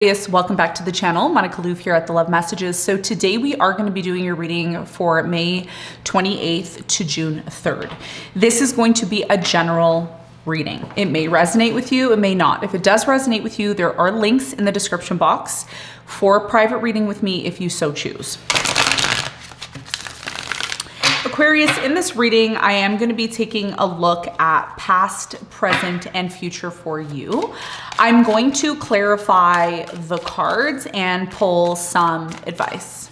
Yes, welcome back to the channel. Monica Loof here at The Love Messages. So today we are going to be doing your reading for May 28th to June 3rd. This is going to be a general reading. It may resonate with you, it may not. If it does resonate with you, there are links in the description box for a private reading with me if you so choose. Aquarius, in this reading, I am going to be taking a look at past, present, and future for you. I'm going to clarify the cards and pull some advice.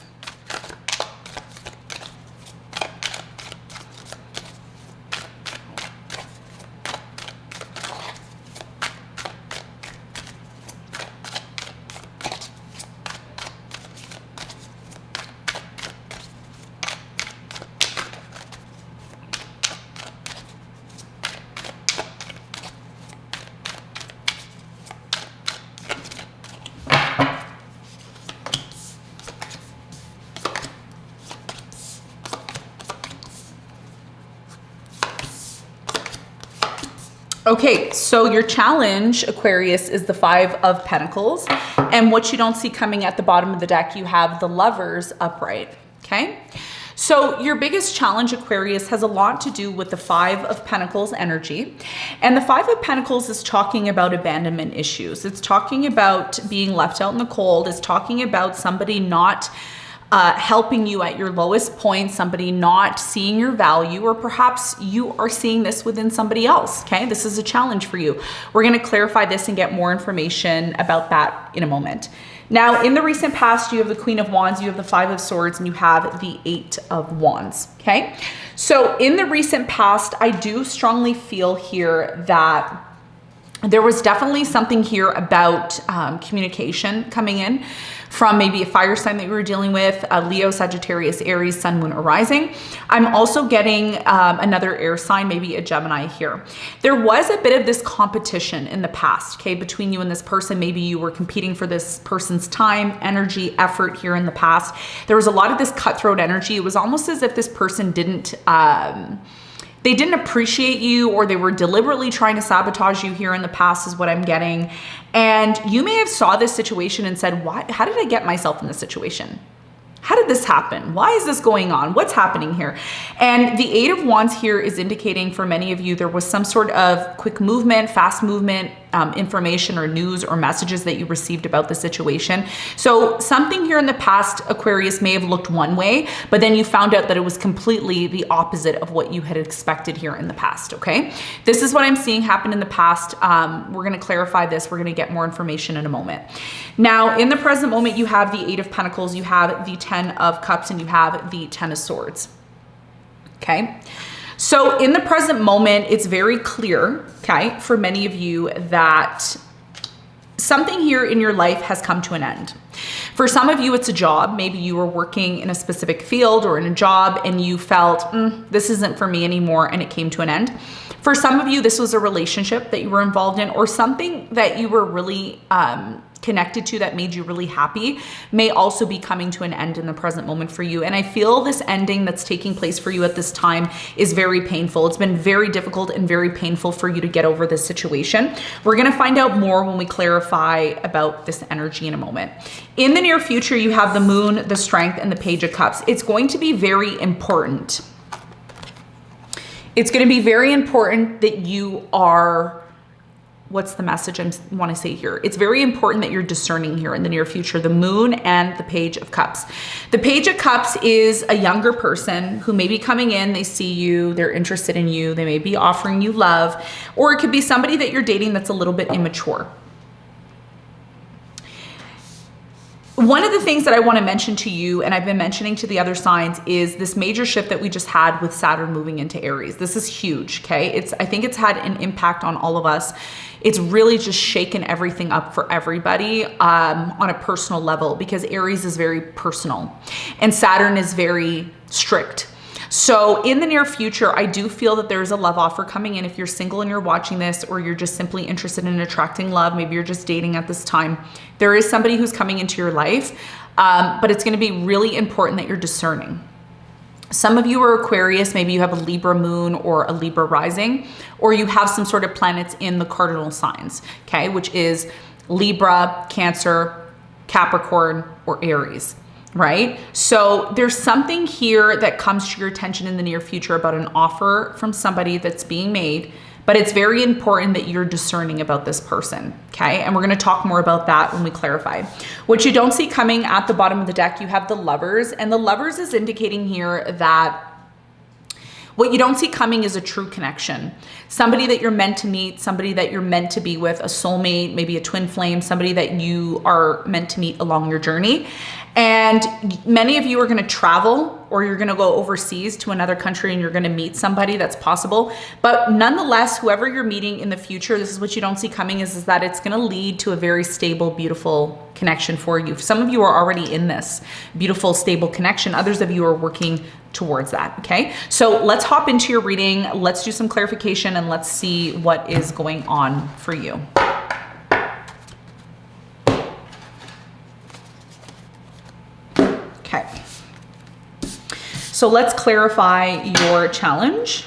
Okay, so your challenge, Aquarius, is the Five of Pentacles. And what you don't see coming at the bottom of the deck, you have the Lovers upright, okay? So your biggest challenge, Aquarius, has a lot to do with the Five of Pentacles energy. And the Five of Pentacles is talking about abandonment issues. It's talking about being left out in the cold. It's talking about somebody not helping you at your lowest point, somebody not seeing your value, or perhaps you are seeing this within somebody else, okay? This is a challenge for you. We're gonna clarify this and get more information about that in a moment. Now, in the recent past, you have the Queen of Wands, you have the Five of Swords, and you have the Eight of Wands, okay? So in the recent past, I do strongly feel here that there was definitely something here about communication coming in from maybe a fire sign that you were dealing with, Leo, Sagittarius, Aries, Sun, Moon, or Rising. I'm also getting another air sign, maybe a Gemini here. There was a bit of this competition in the past, okay, between you and this person. Maybe you were competing for this person's time, energy, effort here in the past. There was a lot of this cutthroat energy. It was almost as if this person didn't appreciate you, or they were deliberately trying to sabotage you here in the past is what I'm getting. And you may have saw this situation and said, why? How did I get myself in this situation? How did this happen? Why is this going on? What's happening here? And the Eight of Wands here is indicating for many of you, there was some sort of quick movement, fast movement, information or news or messages that you received about the situation. So something here in the past, Aquarius, may have looked one way, but then you found out that it was completely the opposite of what you had expected here in the past, okay? This is what I'm seeing happen in the past. We're gonna clarify this. We're gonna get more information in a moment. Now, in the present moment, you have the Eight of Pentacles, you have the Ten of Cups, and you have the Ten of Swords, okay? So in the present moment, it's very clear, okay, for many of you that something here in your life has come to an end. For some of you, it's a job. Maybe you were working in a specific field or in a job and you felt, this isn't for me anymore, and it came to an end. For some of you, this was a relationship that you were involved in, or something that you were really connected to that made you really happy, may also be coming to an end in the present moment for you. And I feel this ending that's taking place for you at this time is very painful. It's been very difficult and very painful for you to get over this situation. We're gonna find out more when we clarify about this energy in a moment. In the near future, you have the Moon, the Strength, and the Page of Cups. It's going to be very important. It's gonna be very important that you are, what's the message I want to say here? It's very important that you're discerning here in the near future, the Moon and the Page of Cups. The Page of Cups is a younger person who may be coming in, they see you, they're interested in you, they may be offering you love, or it could be somebody that you're dating that's a little bit immature. One of the things that I want to mention to you, and I've been mentioning to the other signs, is this major shift that we just had with Saturn moving into Aries. This is huge, okay? I think it's had an impact on all of us. It's really just shaken everything up for everybody on a personal level, because Aries is very personal and Saturn is very strict. So in the near future, I do feel that there's a love offer coming in. If you're single and you're watching this, or you're just simply interested in attracting love, maybe you're just dating at this time, there is somebody who's coming into your life, but it's going to be really important that you're discerning. Some of you are Aquarius, maybe you have a Libra moon or a Libra rising, or you have some sort of planets in the cardinal signs, okay, which is Libra, Cancer, Capricorn, or Aries, right? So there's something here that comes to your attention in the near future about an offer from somebody that's being made, but it's very important that you're discerning about this person, okay? And we're gonna talk more about that when we clarify. What you don't see coming at the bottom of the deck, you have the Lovers, and the Lovers is indicating here that what you don't see coming is a true connection. Somebody that you're meant to meet, somebody that you're meant to be with, a soulmate, maybe a twin flame, somebody that you are meant to meet along your journey. And many of you are gonna travel, or you're gonna go overseas to another country and you're gonna meet somebody. That's possible. But nonetheless, whoever you're meeting in the future, this is what you don't see coming, is that it's gonna lead to a very stable, beautiful connection for you. Some of you are already in this beautiful, stable connection. Others of you are working towards that, okay? So let's hop into your reading. Let's do some clarification and let's see what is going on for you. Okay. So let's clarify your challenge.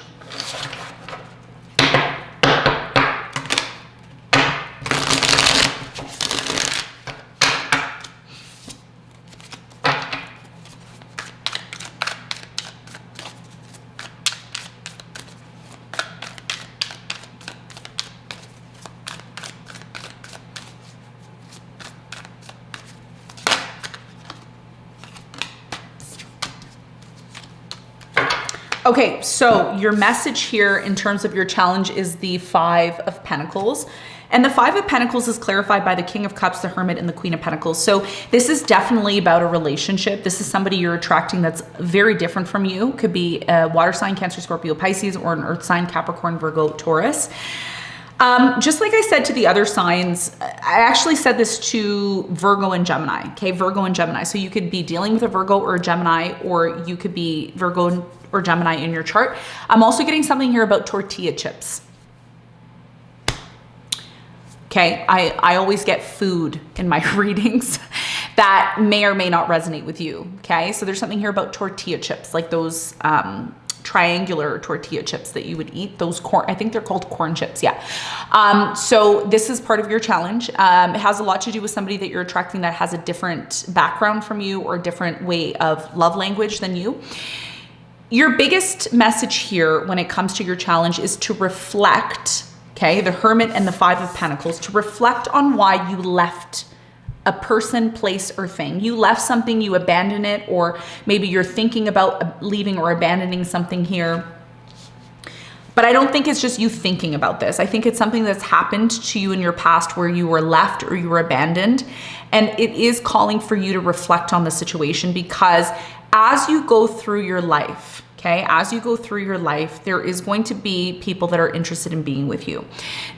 Okay, so your message here in terms of your challenge is the Five of Pentacles. And the Five of Pentacles is clarified by the King of Cups, the Hermit, and the Queen of Pentacles. So this is definitely about a relationship. This is somebody you're attracting that's very different from you. Could be a water sign, Cancer, Scorpio, Pisces, or an earth sign, Capricorn, Virgo, Taurus. Just like I said to the other signs, I actually said this to Virgo and Gemini, okay? Virgo and Gemini. So you could be dealing with a Virgo or a Gemini, or you could be Virgo or Gemini in your chart. I'm also getting something here about tortilla chips. Okay, I always get food in my readings that may or may not resonate with you, okay? So there's something here about tortilla chips, like those triangular tortilla chips that you would eat, those corn, I think they're called corn chips, yeah. So this is part of your challenge. It has a lot to do with somebody that you're attracting that has a different background from you or a different way of love language than you. Your biggest message here when it comes to your challenge is to reflect, okay, the Hermit and the Five of Pentacles, to reflect on why you left a person, place, or thing. You left something, you abandoned it, or maybe you're thinking about leaving or abandoning something here. But I don't think it's just you thinking about this. I think it's something that's happened to you in your past where you were left or you were abandoned. And it is calling for you to reflect on the situation, because as you go through your life, okay, as you go through your life, there is going to be people that are interested in being with you.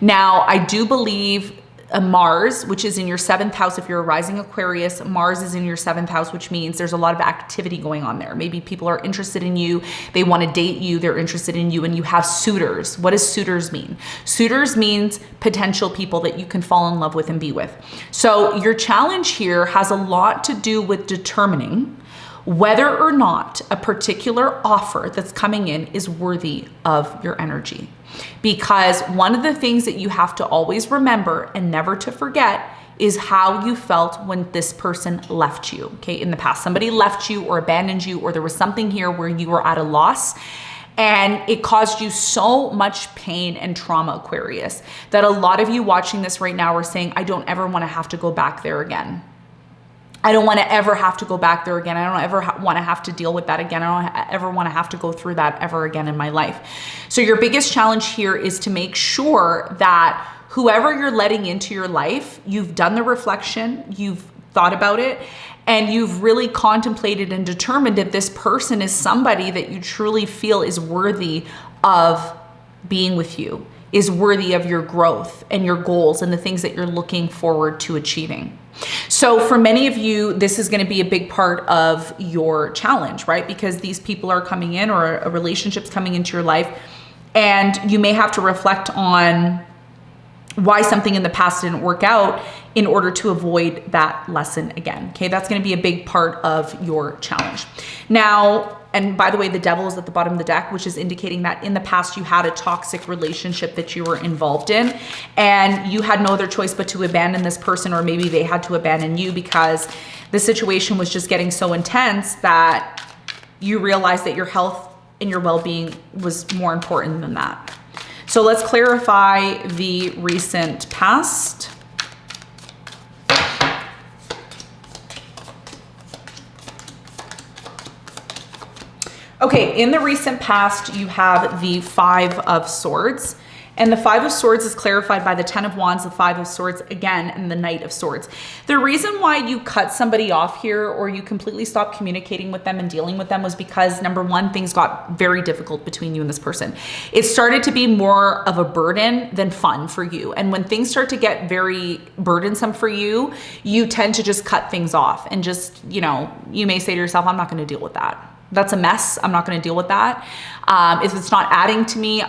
Now, I do believe Mars, which is in your 7th house, if you're a rising Aquarius, Mars is in your 7th house, which means there's a lot of activity going on there. Maybe people are interested in you, they want to date you, they're interested in you, and you have suitors. What does suitors mean? Suitors means potential people that you can fall in love with and be with. So your challenge here has a lot to do with determining whether or not a particular offer that's coming in is worthy of your energy. Because one of the things that you have to always remember and never to forget is how you felt when this person left you, okay? In the past, somebody left you or abandoned you, or there was something here where you were at a loss and it caused you so much pain and trauma, Aquarius, that a lot of you watching this right now are saying, I don't ever want to have to go back there again. I don't want to ever have to go back there again. I don't ever want to have to deal with that again. I don't ever want to have to go through that ever again in my life. So your biggest challenge here is to make sure that whoever you're letting into your life, you've done the reflection, you've thought about it, and you've really contemplated and determined if this person is somebody that you truly feel is worthy of being with you, is worthy of your growth and your goals and the things that you're looking forward to achieving. So for many of you, this is going to be a big part of your challenge, right? Because these people are coming in, or a relationship's coming into your life, and you may have to reflect on why something in the past didn't work out in order to avoid that lesson again. Okay, that's going to be a big part of your challenge. Now, And by the way, the devil is at the bottom of the deck, which is indicating that in the past you had a toxic relationship that you were involved in, and you had no other choice but to abandon this person, or maybe they had to abandon you because the situation was just getting so intense that you realized that your health and your well-being was more important than that. So let's clarify the recent past. Okay, in the recent past, you have the Five of Swords. And the Five of Swords is clarified by the Ten of Wands, the Five of Swords again, and the Knight of Swords. The reason why you cut somebody off here, or you completely stopped communicating with them and dealing with them, was because number one, things got very difficult between you and this person. It started to be more of a burden than fun for you. And when things start to get very burdensome for you, you tend to just cut things off and just, you know, you may say to yourself, I'm not going to deal with that. That's a mess. I'm not going to deal with that. If it's not adding to me,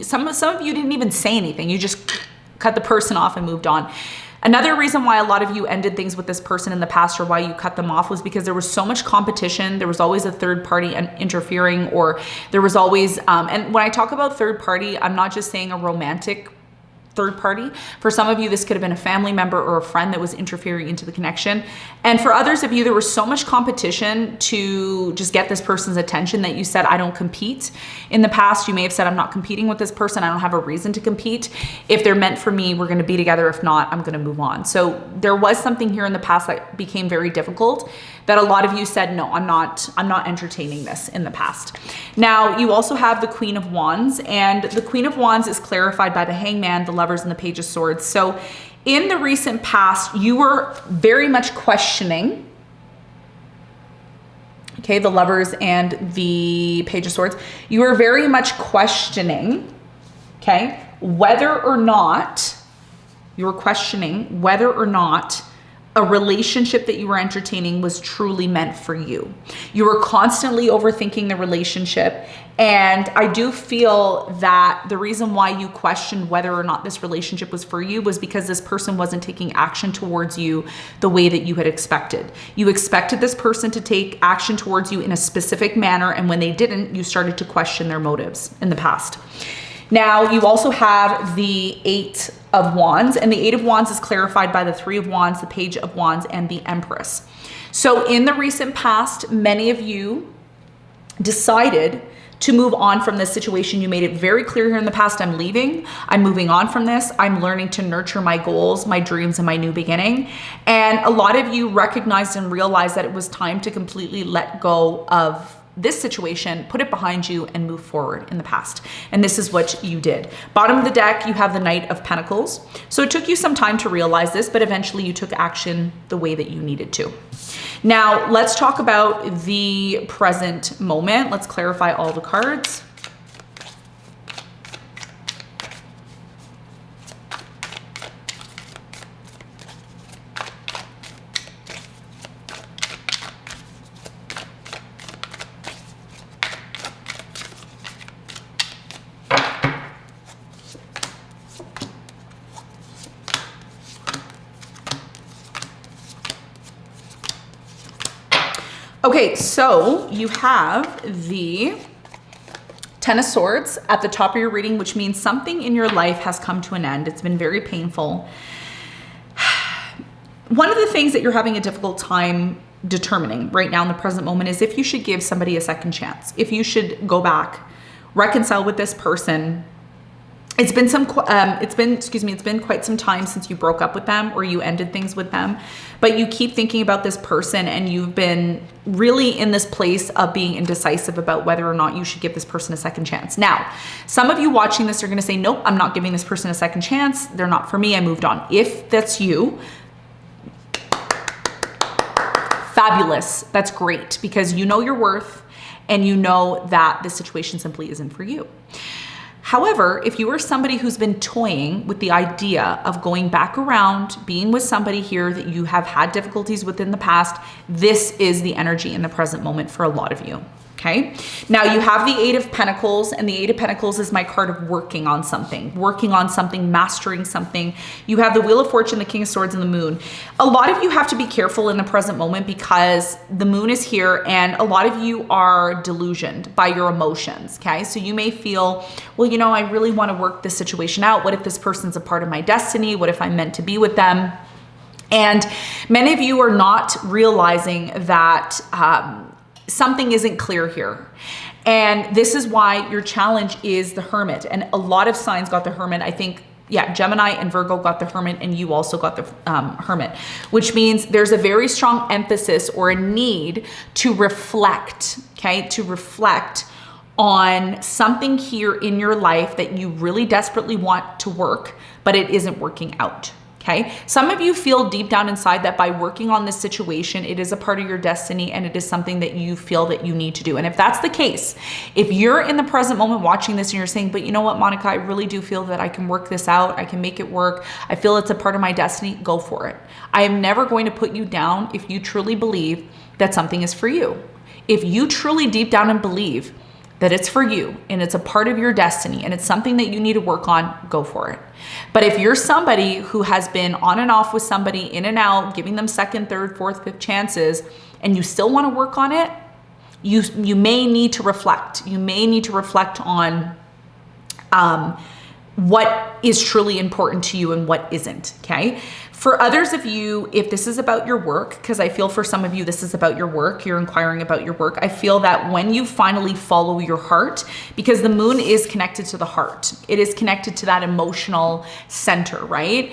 some of you didn't even say anything. You just cut the person off and moved on. Another reason why a lot of you ended things with this person in the past, or why you cut them off, was because there was so much competition. There was always a third party interfering, or there was always, and when I talk about third party, I'm not just saying a romantic third party. For some of you, this could have been a family member or a friend that was interfering into the connection. And for others of you, there was so much competition to just get this person's attention that you said, I don't compete. In the past, you may have said, I'm not competing with this person. I don't have a reason to compete. If they're meant for me, we're going to be together. If not, I'm going to move on. So there was something here in the past that became very difficult, that a lot of you said, no, I'm not entertaining this in the past. Now, you also have the Queen of Wands, and the Queen of Wands is clarified by the Hangman, the Lovers, and the Page of Swords. So in the recent past, you were very much questioning, okay, the Lovers and the Page of Swords. You were very much questioning, okay, whether or not a relationship that you were entertaining was truly meant for you. You were constantly overthinking the relationship. And I do feel that the reason why you questioned whether or not this relationship was for you was because this person wasn't taking action towards you the way that you had expected. You expected this person to take action towards you in a specific manner, and when they didn't, you started to question their motives in the past. Now, you also have the Eight of Wands, and the Eight of Wands is clarified by the Three of Wands, the Page of Wands, and the Empress. So in the recent past, many of you decided to move on from this situation. You made it very clear here in the past, I'm leaving, I'm moving on from this, I'm learning to nurture my goals, my dreams, and my new beginning. And a lot of you recognized and realized that it was time to completely let go of this situation, put it behind you, and move forward in the past. And this is what you did. Bottom of the deck, you have the Knight of Pentacles. So it took you some time to realize this, but eventually you took action the way that you needed to. Now, let's talk about the present moment. Let's clarify all the cards. Okay, so you have the Ten of Swords at the top of your reading, which means something in your life has come to an end. It's been very painful. One of the things that you're having a difficult time determining right now in the present moment is if you should give somebody a second chance, if you should go back, reconcile with this person. It's been quite some time since you broke up with them or you ended things with them, but you keep thinking about this person and you've been really in this place of being indecisive about whether or not you should give this person a second chance. Now, some of you watching this are going to say, nope, I'm not giving this person a second chance. They're not for me. I moved on. If that's you, fabulous. That's great, because you know your worth and you know that this situation simply isn't for you. However, if you are somebody who's been toying with the idea of going back around, being with somebody here that you have had difficulties with in the past, this is the energy in the present moment for a lot of you. Okay. Now you have the Eight of Pentacles, and the Eight of Pentacles is my card of working on something, mastering something. You have the Wheel of Fortune, the King of Swords, and the Moon. A lot of you have to be careful in the present moment because the Moon is here, and a lot of you are delusioned by your emotions. Okay. So you may feel, well, you know, I really want to work this situation out. What if this person's a part of my destiny? What if I'm meant to be with them? And many of you are not realizing that, something isn't clear here. And this is why your challenge is the Hermit. And a lot of signs got the Hermit. I think, yeah, Gemini and Virgo got the Hermit, and you also got the Hermit, which means there's a very strong emphasis or a need to reflect, okay? To reflect on something here in your life that you really desperately want to work, but it isn't working out. Okay. Some of you feel deep down inside that by working on this situation, it is a part of your destiny and it is something that you feel that you need to do. And if that's the case, if you're in the present moment watching this and you're saying, but you know what, Monica, I really do feel that I can work this out. I can make it work. I feel it's a part of my destiny. Go for it. I am never going to put you down if you truly believe that something is for you. If you truly deep down and believe that it's for you and it's a part of your destiny and it's something that you need to work on, go for it. But if you're somebody who has been on and off with somebody, in and out, giving them second, third, fourth, fifth chances, and you still want to work on it, you may need to reflect. You may need to reflect on what is truly important to you and what isn't, okay? For others of you, if this is about your work, because I feel for some of you, this is about your work, you're inquiring about your work. I feel that when you finally follow your heart, because the Moon is connected to the heart, it is connected to that emotional center, right?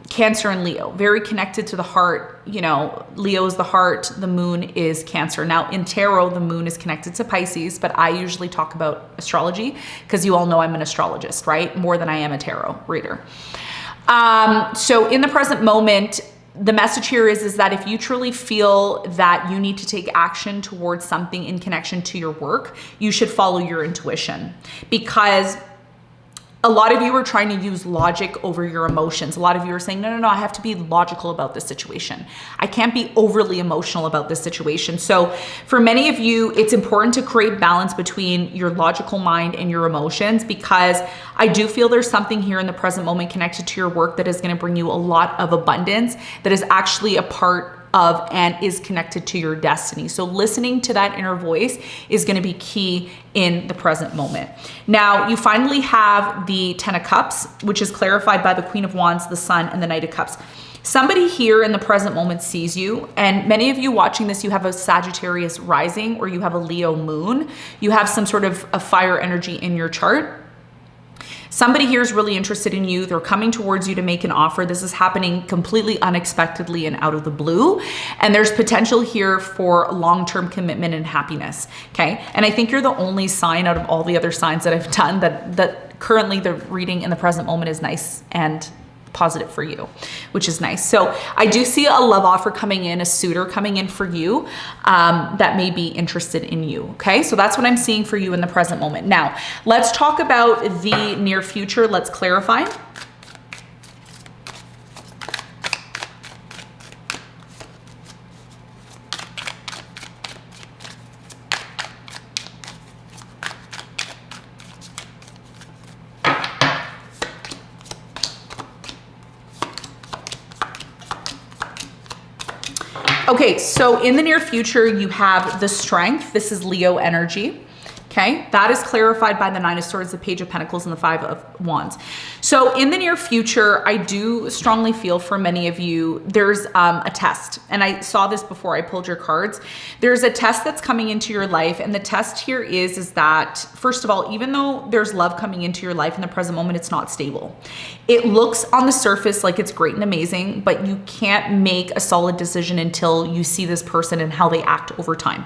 Cancer and Leo, very connected to the heart. You know, Leo is the heart, the Moon is Cancer. Now in tarot, the Moon is connected to Pisces, but I usually talk about astrology because you all know I'm an astrologist, right? More than I am a tarot reader. So in the present moment, the message here is that if you truly feel that you need to take action towards something in connection to your work, you should follow your intuition, because a lot of you are trying to use logic over your emotions. A lot of you are saying, no, I have to be logical about this situation. I can't be overly emotional about this situation. So for many of you, it's important to create balance between your logical mind and your emotions, because I do feel there's something here in the present moment connected to your work that is going to bring you a lot of abundance that is actually a part of and is connected to your destiny. So listening to that inner voice is going to be key in the present moment. Now, you finally have the 10 of Cups, which is clarified by the Queen of Wands, the Sun, and the Knight of Cups. Somebody here in the present moment sees you, and many of you watching this, you have a Sagittarius rising or you have a Leo moon. You have some sort of a fire energy in your chart. Somebody here is really interested in you. They're coming towards you to make an offer. This is happening completely unexpectedly and out of the blue. And there's potential here for long-term commitment and happiness. Okay. And I think you're the only sign out of all the other signs that I've done that currently the reading in the present moment is nice and positive for you, which is nice. So I do see a love offer coming in, a suitor coming in for you that may be interested in you. Okay, so that's what I'm seeing for you in the present moment. Now, let's talk about the near future. Let's clarify. Okay, so in the near future, you have the Strength. This is Leo energy. Okay, that is clarified by the Nine of Swords, the Page of Pentacles, and the Five of Wands. So in the near future, I do strongly feel for many of you, there's a test. And I saw this before I pulled your cards. There's a test that's coming into your life. And the test here is that, first of all, even though there's love coming into your life in the present moment, it's not stable. It looks on the surface like it's great and amazing, but you can't make a solid decision until you see this person and how they act over time.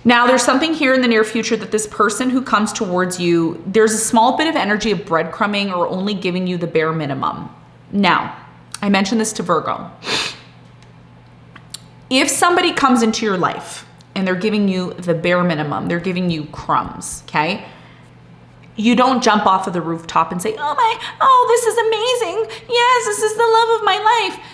Now, there's something here in the near future that this person who comes towards you, there's a small bit of energy of breadcrumbing or only giving you the bare minimum. Now, I mentioned this to Virgo. If somebody comes into your life and they're giving you the bare minimum, they're giving you crumbs, okay? You don't jump off of the rooftop and say, oh, this is amazing. Yes, this is the love of my life.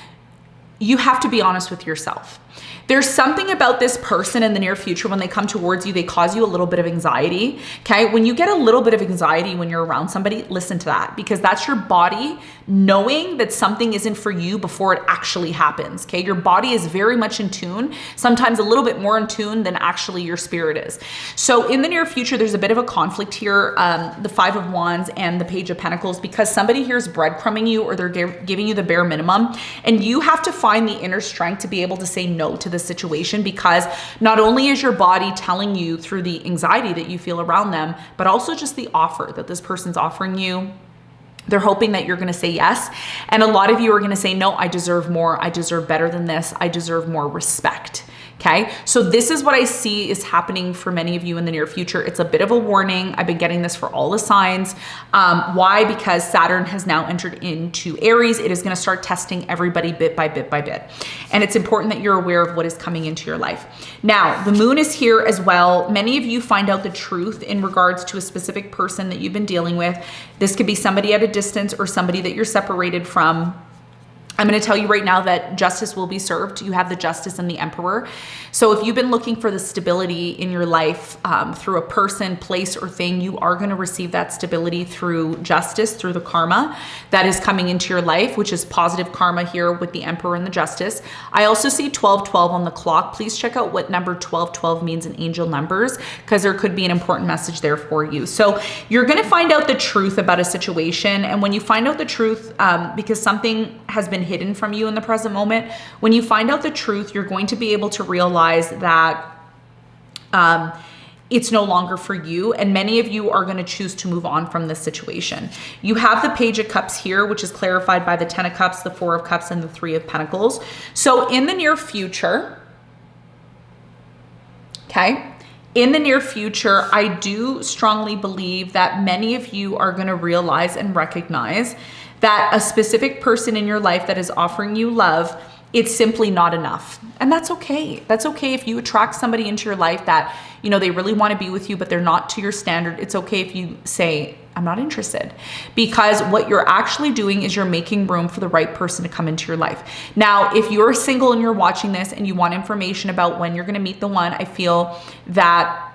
you have to be honest with yourself. There's something about this person in the near future. When they come towards you, they cause you a little bit of anxiety. Okay. When you get a little bit of anxiety when you're around somebody, listen to that, because that's your body knowing that something isn't for you before it actually happens. Okay. Your body is very much in tune, sometimes a little bit more in tune than actually your spirit is. So in the near future, there's a bit of a conflict here. The Five of Wands and the Page of Pentacles, because somebody here is breadcrumbing you, or they're giving you the bare minimum, and you have to find the inner strength to be able to say no to the situation, because not only is your body telling you through the anxiety that you feel around them, but also just the offer that this person's offering you. They're hoping that you're going to say yes. And a lot of you are going to say, no, I deserve more. I deserve better than this. I deserve more respect. Okay. So this is what I see is happening for many of you in the near future. It's a bit of a warning. I've been getting this for all the signs. Why? Because Saturn has now entered into Aries. It is going to start testing everybody bit by bit by bit. And it's important that you're aware of what is coming into your life. Now, the moon is here as well. Many of you find out the truth in regards to a specific person that you've been dealing with. This could be somebody at a distance or somebody that you're separated from. I'm going to tell you right now that justice will be served. You have the Justice and the Emperor. So if you've been looking for the stability in your life through a person, place, or thing, you are going to receive that stability through justice, through the karma that is coming into your life, which is positive karma here with the Emperor and the Justice. I also see 1212 on the clock. Please check out what number 1212 means in angel numbers, because there could be an important message there for you. So you're going to find out the truth about a situation. And when you find out the truth, because something has been hidden from you in the present moment, when you find out the truth, you're going to be able to realize that it's no longer for you. And many of you are going to choose to move on from this situation. You have the Page of Cups here, which is clarified by the 10 of Cups, the 4 of Cups, and the 3 of Pentacles. So in the near future, okay, in the near future, I do strongly believe that many of you are going to realize and recognize that a specific person in your life that is offering you love, it's simply not enough. And that's okay. That's okay if you attract somebody into your life that, you know, they really want to be with you, but they're not to your standard. It's okay if you say, I'm not interested, because what you're actually doing is you're making room for the right person to come into your life. Now, if you're single and you're watching this and you want information about when you're going to meet the one, I feel that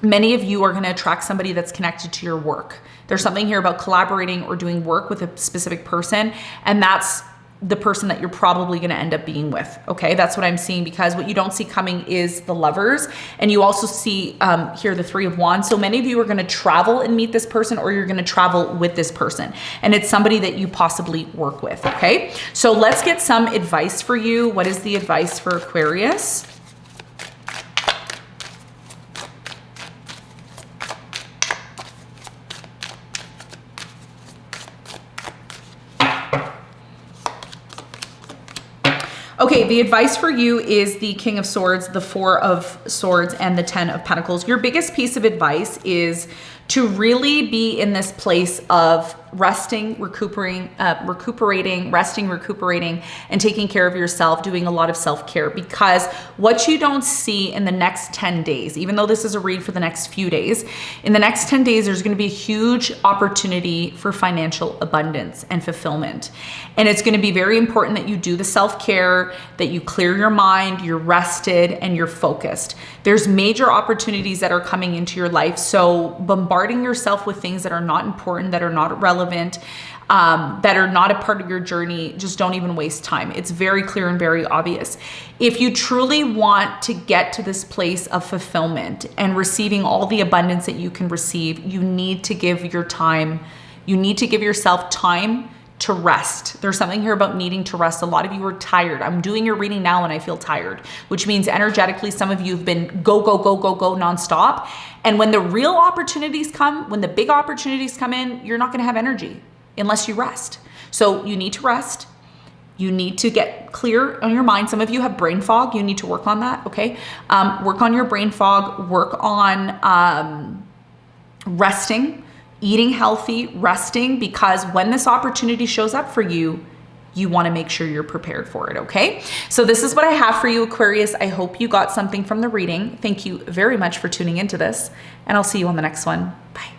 many of you are going to attract somebody that's connected to your work. There's something here about collaborating or doing work with a specific person, and that's the person that you're probably going to end up being with. Okay, that's what I'm seeing, because what you don't see coming is the Lovers, and you also see here the 3 of Wands. So many of you are going to travel and meet this person, or you're going to travel with this person, and it's somebody that you possibly work with. Okay, so let's get some advice for you. What is the advice for Aquarius? Okay, the advice for you is the King of Swords, the 4 of Swords, and the 10 of Pentacles. Your biggest piece of advice is to really be in this place of resting, recuperating, and taking care of yourself, doing a lot of self-care, because what you don't see in the next 10 days, even though this is a read for the next few days, in the next 10 days, there's going to be a huge opportunity for financial abundance and fulfillment. And it's going to be very important that you do the self-care, that you clear your mind, you're rested, and you're focused. There's major opportunities that are coming into your life. So bombarding yourself with things that are not important, that are not relevant, that are not a part of your journey, just don't even waste time. It's very clear and very obvious. If you truly want to get to this place of fulfillment and receiving all the abundance that you can receive, you need to give your time. You need to give yourself time to rest. There's something here about needing to rest. A lot of you are tired. I'm doing your reading now and I feel tired, which means energetically, some of you have been go, go, go, go, go nonstop. And when the real opportunities come, when the big opportunities come in, you're not going to have energy unless you rest. So you need to rest. You need to get clear on your mind. Some of you have brain fog. You need to work on that. Okay. Work on your brain fog, work on resting, eating healthy, resting, because when this opportunity shows up for you, you want to make sure you're prepared for it. Okay. So this is what I have for you, Aquarius. I hope you got something from the reading. Thank you very much for tuning into this, and I'll see you on the next one. Bye.